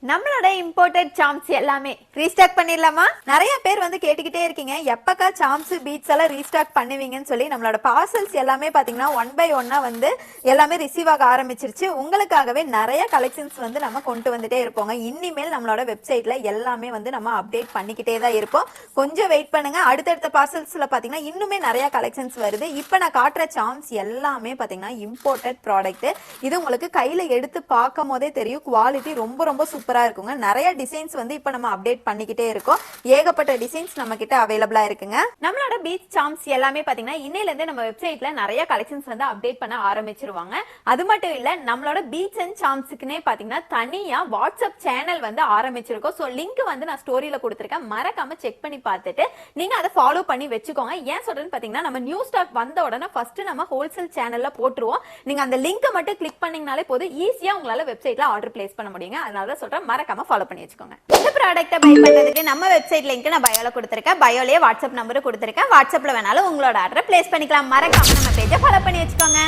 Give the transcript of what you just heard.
நம்மளோட imported Sam's எல்லாமே restock பண்ணிடலாமா? நிறைய பேர் வந்து கேட்டுக்கிட்டே இருக்கீங்க, எப்பக்கா சாம்ஸ் பீட்ஸ் எல்லாம் ரீஸ்டாக் பண்ணுவீங்கன்னு சொல்லி. நம்மளோட பார்சல்ஸ் எல்லாமே பாத்தீங்கன்னா 1 by 1 வந்து எல்லாமே ரிசீவ் ஆக ஆரம்பிச்சிருச்சு. உங்களுக்காகவே நிறைய கலெக்ஷன்ஸ் வந்து நம்ம கொண்டு வந்துட்டே இருப்போங்க. இனிமேல் நம்மளோட வெப்சைட்ல எல்லாமே வந்து நம்ம அப்டேட் பண்ணிக்கிட்டே தான் இருப்போம். கொஞ்சம் வெயிட் பண்ணுங்க. அடுத்தடுத்த பார்சல்ஸ்ல பாத்தீங்கன்னா இன்னுமே நிறைய கலெக்ஷன்ஸ் வருது. இப்ப நான் காட்டுற சாம்ஸ் எல்லாமே பாத்தீங்கன்னா இம்போர்ட்டட் ப்ராடக்ட். இது உங்களுக்கு கையில எடுத்து பார்க்கும் போதே தெரியும், குவாலிட்டி ரொம்ப ரொம்ப சூப்பரா இருக்குங்க. நிறைய டிசைன்ஸ் வந்து இப்ப நம்ம அப்டேட் பண்ணிக்கிட்டே இருக்கோம். ஏகப்பட்ட டிசைன்ஸ் நம்ம கிட்ட அவைலபிளா இருக்குங்க. நம்மளோட பீட்ஸ் சாம்ஸ் எல்லாமே பாத்தீங்கன்னா இன்னையில இருந்து நம்ம வெப்சைட்ல நிறைய கலெக்ஷன்ஸ் வந்து அப்டேட் பண்ண ஆரம்பிச்சிருவாங்க. அது மட்டும் இல்ல, நம்மளோட பீட்ஸ் அண்ட் சாம்ஸ்க்குனே பாத்தீங்கன்னா தனியா வாட்ஸ்அப் சேனல் வந்து ஆரம்பிச்சிருக்கோம். சோ லிங்க் வந்து நான் ஸ்டோரியில கொடுத்திருக்கேன், மறக்காம செக் பண்ணி பார்த்துட்டு நீங்க அதை ஃபாலோ பண்ணி வச்சுக்கோங்க. ஏன் சொல்றேன்னு பாத்தீங்கன்னா, நம்ம நியூ ஸ்டாக் வந்த உடனே ஃபர்ஸ்ட் நம்ம ஹோல்சேல் சேனல்ல போட்டுருவோம். நீங்க அந்த லிங்க் மட்டும் கிளிக் பண்ணீங்கனாலே போதும், ஈஸியா உங்களால வெப்சைட்ல ஆர்டர் பிளேஸ் பண்ண முடியுங்க. அதனால சொல்றேன், மறக்காம ஃபாலோ பண்ணி வச்சுக்கோங்க. இந்த ப்ராடக்ட்டை பை பண்றதுக்கு நம்ம வெப்சைட் லிங்க் நான் பயோல கொடுத்திருக்கேன். பயோலயே வாட்ஸ்அப் நம்பர் கொடுத்திருக்கேன். வாட்ஸ்அப்ல வேணாலும் உங்களோட ஆர்டரை பிளேஸ் பண்ணிக்கலாம். மறக்காம நம்ம பேஜை ஃபாலோ பண்ணி வச்சுக்கோங்க.